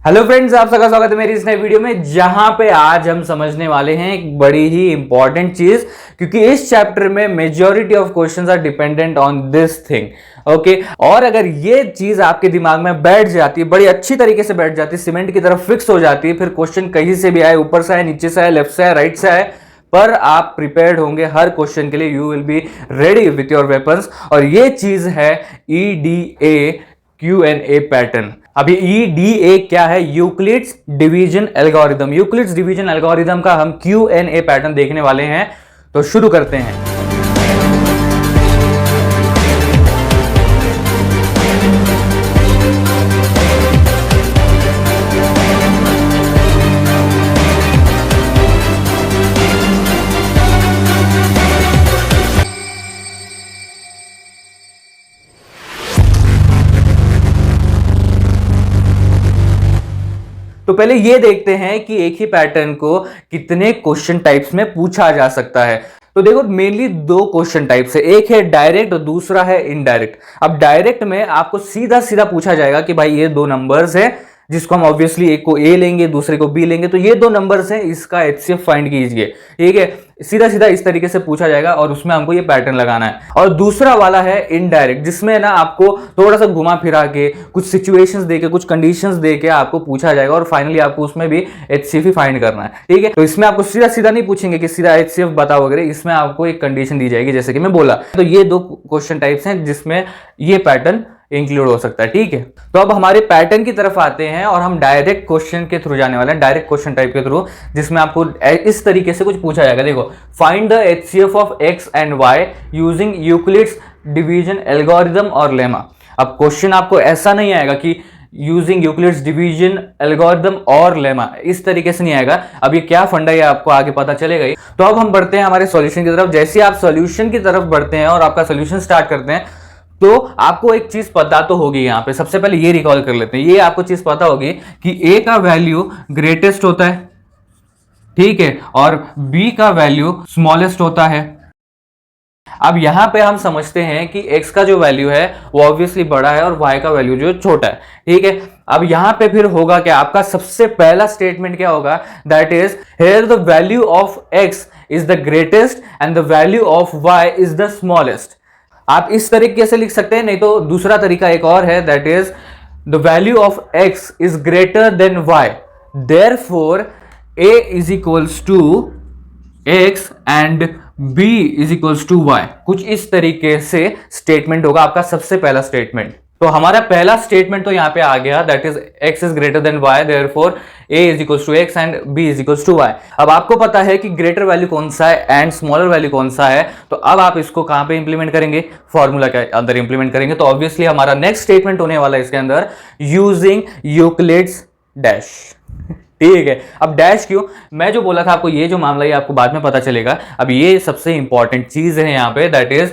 Hello friends, आप सबका स्वागत है मेरी इस नई वीडियो में, जहां पे आज हम समझने वाले हैं एक बड़ी ही इंपॉर्टेंट चीज, क्योंकि इस चैप्टर में majority of questions are dependent on this thing. Okay, और अगर ये चीज आपके दिमाग में बैठ जाती है, बड़ी अच्छी तरीके से बैठ जाती है, सीमेंट की तरफ फिक्स हो जाती है, फिर क्वेश्चन कहीं से भी आए, ऊपर से आए, नीचे से आए, लेफ्ट से आए, राइट से आए, पर आप प्रिपेयर्ड होंगे हर क्वेश्चन के लिए। You will be ready with your weapons. और ये चीज है EDA Q&A पैटर्न। अभी EDA क्या है? Euclid's division algorithm. Euclid's division algorithm का हम Q&A पैटर्न देखने वाले हैं, तो शुरू करते हैं। तो पहले ये देखते हैं कि एक ही पैटर्न को कितने क्वेश्चन टाइप्स में पूछा जा सकता है। तो देखो, मेनली दो क्वेश्चन टाइप्स है, एक है डायरेक्ट और दूसरा है इनडायरेक्ट। अब डायरेक्ट में आपको सीधा सीधा पूछा जाएगा कि भाई ये दो नंबर्स है, जिसको हम ऑब्वियसली एक को ए लेंगे, दूसरे को बी लेंगे, तो ये दो नंबर्स हैं, इसका HCF फाइंड कीजिए। ठीक है, सीधा सीधा इस तरीके से पूछा जाएगा और उसमें हमको ये पैटर्न लगाना है। और दूसरा वाला है इनडायरेक्ट, जिसमें ना आपको थोड़ा सा घुमा फिरा के, कुछ सिचुएशंस देके, कुछ कंडीशंस देके आपको पूछा जाएगा और फाइनली आपको उसमें भी HCF ही फाइंड करना है। ठीक है, तो इसमें आपको सीधा सीधा नहीं पूछेंगे कि सीधा HCF बताओ वगैरह, इसमें आपको एक कंडीशन दी जाएगी, जैसे कि मैं बोला। तो ये दो क्वेश्चन टाइप्स हैं जिसमें ये पैटर्न इंक्लूड हो सकता है। ठीक है, तो अब हमारे पैटर्न की तरफ आते हैं और हम डायरेक्ट क्वेश्चन के थ्रू जाने वाले हैं, डायरेक्ट क्वेश्चन टाइप के थ्रू, जिसमें आपको इस तरीके से कुछ पूछा जाएगा। देखो, find the HCF of x and y using Euclid's division algorithm और लेमा। अब क्वेश्चन आपको ऐसा नहीं आएगा कि यूजिंग यूक्लिड्स डिवीजन एल्गोरिदम और लेमा, इस तरीके से नहीं आएगा। अब ये क्या फंडा है आपको आगे पता चलेगा ही। तो अब हम बढ़ते हैं हमारे सॉल्यूशन की तरफ। जैसे आप सॉल्यूशन की तरफ बढ़ते हैं और आपका सॉल्यूशन स्टार्ट करते हैं, तो आपको एक चीज पता तो होगी। यहां पे सबसे पहले ये रिकॉल कर लेते हैं, ये आपको चीज पता होगी कि A का वैल्यू ग्रेटेस्ट होता है, ठीक है, और B का वैल्यू स्मॉलेस्ट होता है। अब यहां पे हम समझते हैं कि X का जो वैल्यू है वो ऑब्वियसली बड़ा है और Y का वैल्यू जो छोटा है। ठीक है, अब यहां पे फिर होगा क्या? आपका सबसे पहला स्टेटमेंट क्या होगा? That is here the value of X is the greatest and the value of Y is the smallest. आप इस तरीके से लिख सकते हैं, नहीं तो दूसरा तरीका एक और है, that is the value of x is greater than y, therefore a is equals to x and b is equals to y। कुछ इस तरीके से स्टेटमेंट होगा आपका सबसे पहला स्टेटमेंट। तो हमारा पहला स्टेटमेंट तो यहां पे आ गया, that is x is greater than y, therefore a is equals to x and b is equals to y। अब आपको पता है कि ग्रेटर वैल्यू कौन सा है एंड स्मॉलर वैल्यू कौन सा है, तो अब आप इसको कहां पे इंप्लीमेंट करेंगे? फॉर्मूला के अंदर इंप्लीमेंट करेंगे। तो ऑब्वियसली हमारा नेक्स्ट स्टेटमेंट होने वाला है इसके अंदर, यूजिंग यूक्लिड्स डैश। ठीक है, अब डैश क्यों? मैं जो बोला था आपको, ये जो मामला है आपको बाद में पता चलेगा। अब ये सबसे इंपॉर्टेंट चीज है यहाँ पे, that is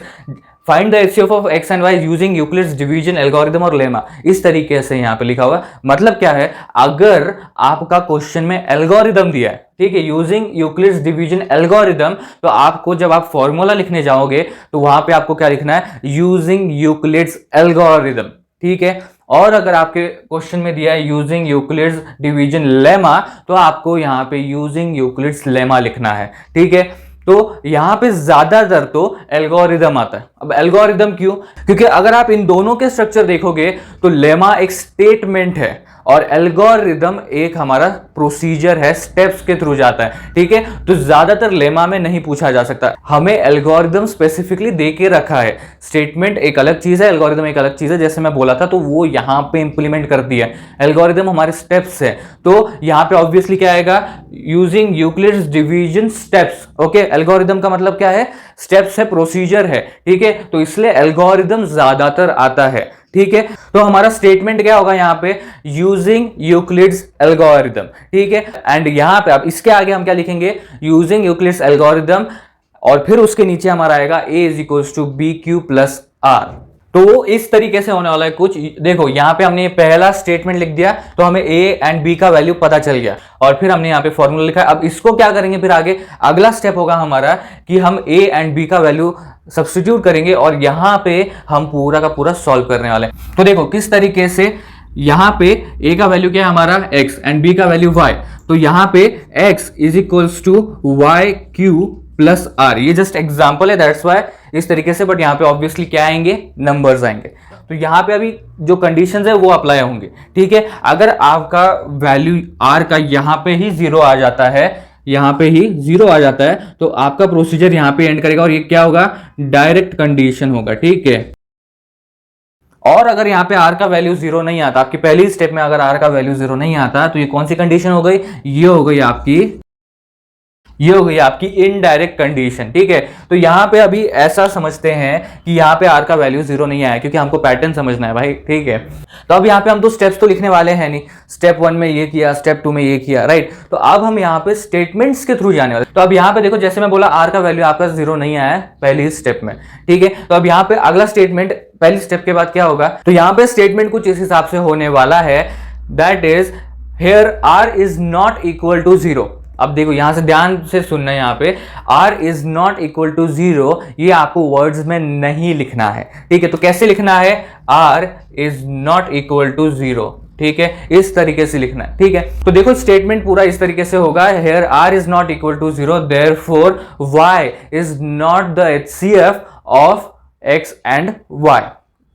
find the HCF of x and y using Euclid's division algorithm और लेमा। इस तरीके से यहाँ पे लिखा हुआ। मतलब क्या है? अगर आपका क्वेश्चन में एल्गोरिदम दिया है, ठीक है, यूजिंग यूक्लिड्स डिवीजन एल्गोरिदम, तो आपको जब आप फॉर्मूला लिखने जाओगे तो वहां पे आपको क्या लिखना है? Using Euclid's algorithm. ठीक है, और अगर आपके क्वेश्चन में दिया है यूजिंग यूक्लिड्स डिवीजन लेमा, तो आपको यहाँ पे यूजिंग यूक्लिड्स लेमा लिखना है। ठीक है, तो यहां पे ज्यादातर तो एल्गोरिदम आता है। अब एल्गोरिदम क्यों? क्योंकि अगर आप इन दोनों के स्ट्रक्चर देखोगे तो लेमा एक स्टेटमेंट है और एल्गोरिदम एक हमारा प्रोसीजर है, स्टेप्स के थ्रू जाता है। ठीक है, तो ज्यादातर लेमा में नहीं पूछा जा सकता। हमें एल्गोरिदम स्पेसिफिकली दे के रखा है। स्टेटमेंट एक अलग चीज है, एल्गोरिदम एक अलग चीज है, जैसे मैं बोला था, तो वो यहां पे इंप्लीमेंट कर दिया। एल्गोरिदम हमारे स्टेप्स है, तो यहां पे ऑब्वियसली क्या आएगा? Using Euclid's division steps. Okay, algorithm का मतलब क्या है? स्टेप्स है, प्रोसीजर है। ठीक है, तो इसलिए एल्गोरिदम ज्यादातर आता है। ठीक है, तो हमारा स्टेटमेंट क्या होगा यहाँ पे? Using Euclid's algorithm. ठीक है, एंड यहां पे अब इसके आगे हम क्या लिखेंगे? यूजिंग यूक्लिड्स एल्गोरिदम, और फिर उसके नीचे हमारा आएगा a is equals to BQ plus R। तो इस तरीके से होने वाला है कुछ। देखो, यहां पे हमने पहला स्टेटमेंट लिख दिया, तो हमें A एंड B का वैल्यू पता चल गया, और फिर हमने यहाँ पे फॉर्मूला लिखा है। अब इसको क्या करेंगे? फिर आगे अगला स्टेप होगा हमारा कि हम A एंड B का वैल्यू सब्स्टिट्यूट करेंगे और यहां पे हम पूरा का पूरा सॉल्व करने वाले हैं। तो देखो किस तरीके से यहाँ पे a का वैल्यू क्या है हमारा x एंड b का वैल्यू y, तो यहाँ पे x is equals to Y Q plus R. ये जस्ट एग्जाम्पल है, दैट्स वाई इस तरीके से, बट यहाँ पे ऑब्वियसली क्या आएंगे, नंबर्स आएंगे। तो यहाँ पे अभी जो कंडीशंस है वो अप्लाई होंगे, ठीक है। अगर आपका वैल्यू r का यहाँ पे ही जीरो आ जाता है, यहाँ पे ही जीरो आ जाता है, तो आपका प्रोसीजर यहाँ पे एंड करेगा और ये क्या होगा, डायरेक्ट कंडीशन होगा, ठीक है। और अगर यहाँ पे r का वैल्यू जीरो नहीं आता, आपकी पहली स्टेप में अगर r का वैल्यू जीरो नहीं आता, तो ये कौन सी कंडीशन हो गई, ये हो गई आपकी इनडायरेक्ट कंडीशन, ठीक है। तो यहां पे अभी ऐसा समझते हैं कि यहां पे r का वैल्यू जीरो नहीं आया, क्योंकि हमको पैटर्न समझना है भाई, ठीक है। तो अब यहां पे हम तो स्टेप्स तो लिखने वाले हैं नहीं, स्टेप 1 में ये किया, स्टेप 2 में ये किया, राइट। तो अब हम यहां पे स्टेटमेंट्स के थ्रू जाने वाले। तो अब यहां पे देखो, जैसे मैं बोला r का वैल्यू आपका जीरो नहीं आया पहली स्टेप में, ठीक है। तो अब यहां पे अगला स्टेटमेंट पहली स्टेप के बाद क्या होगा, तो यहां पे स्टेटमेंट कुछ इस हिसाब से होने वाला है, that is here r is not equal to zero. अब देखो यहां से ध्यान से सुनना, यहाँ पे r is not equal to zero, ये आपको वर्ड्स में नहीं लिखना है, ठीक है। तो कैसे लिखना है, r is not equal to zero, ठीक है, इस तरीके से लिखना है, ठीक है। तो देखो स्टेटमेंट पूरा इस तरीके से होगा, here r is not equal to zero, therefore y is not the HCF of x and y,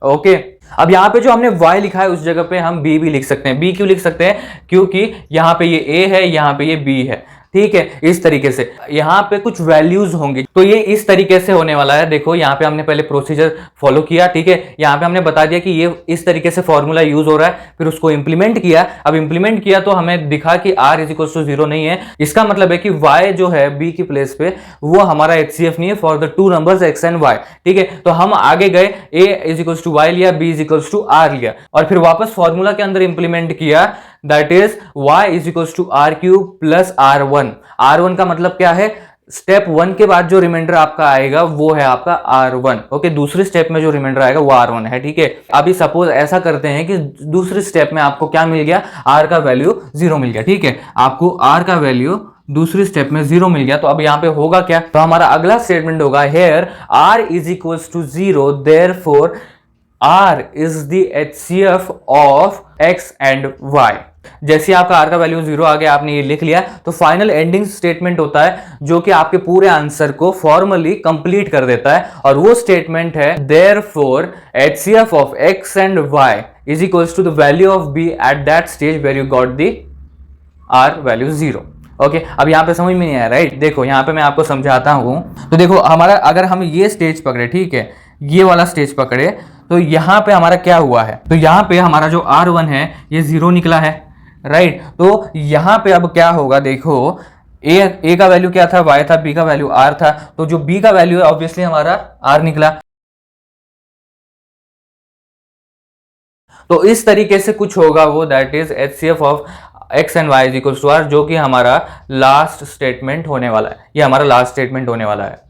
okay. अब यहां पे जो हमने y लिखा है उस जगह पे हम b भी लिख सकते हैं। b क्यों लिख सकते हैं, क्योंकि यहां पे ये a है, यहां पे ये b है, ठीक है। इस तरीके से यहाँ पे कुछ वैल्यूज होंगी, तो ये इस तरीके से होने वाला है। देखो यहाँ पे हमने पहले प्रोसीजर फॉलो किया, ठीक है। यहाँ पे हमने बता दिया कि ये इस तरीके से फॉर्मूला यूज हो रहा है, फिर उसको इंप्लीमेंट किया। अब इंप्लीमेंट किया तो हमें दिखा कि r is equal to zero नहीं है, इसका मतलब है कि y जो है b की प्लेस पे वो हमारा HCF नहीं है for the two numbers x and y, ठीक है। तो हम आगे गए, a is equal to y लिया, b is equal to r लिया, और फिर वापस फॉर्मूला के अंदर इंप्लीमेंट किया, that is y is equal to R cube plus r1। r1 का मतलब क्या है, स्टेप 1 के बाद जो रिमाइंडर आपका आएगा वो है आपका r1, ओके। दूसरे स्टेप में जो रिमाइंडर आएगा वो r1 है, ठीक है। अभी सपोज ऐसा करते हैं कि दूसरे स्टेप में आपको क्या मिल गया, r का वैल्यू जीरो मिल गया, ठीक है। आपको r का वैल्यू दूसरी स्टेप में जीरो मिल गया, तो अब यहाँ पे होगा क्या, तो हमारा अगला स्टेटमेंट होगा, here r is equal to zero, therefore r is the HCF of x and y। जैसे आपका r का वैल्यू जीरो आ गया, आपने ये लिख लिया, तो फाइनल एंडिंग स्टेटमेंट होता है जो कि आपके पूरे आंसर को फॉर्मली कंप्लीट कर देता है, और वो स्टेटमेंट है, therefore HCF of x and y is equals to the value of b at that stage where you got the r value zero, okay. अब यहाँ पे समझ में नहीं आया, राइट। देखो यहाँ पे मैं आपको समझाता हूं, तो देखो हमारा अगर हम ये स्टेज पकड़े, ठीक है, ये वाला स्टेज पकड़े, तो यहाँ पे हमारा क्या हुआ है, तो यहाँ पे हमारा जो r1 है ये जीरो निकला है, राइट। तो यहाँ पे अब क्या होगा, देखो a का वैल्यू क्या था, y था, b का वैल्यू r था, तो जो b का वैल्यू है ऑब्वियसली हमारा r निकला। तो इस तरीके से कुछ होगा वो, that is HCF of x and y is equal to r, जो कि हमारा लास्ट स्टेटमेंट होने वाला है, ये हमारा लास्ट स्टेटमेंट होने वाला है।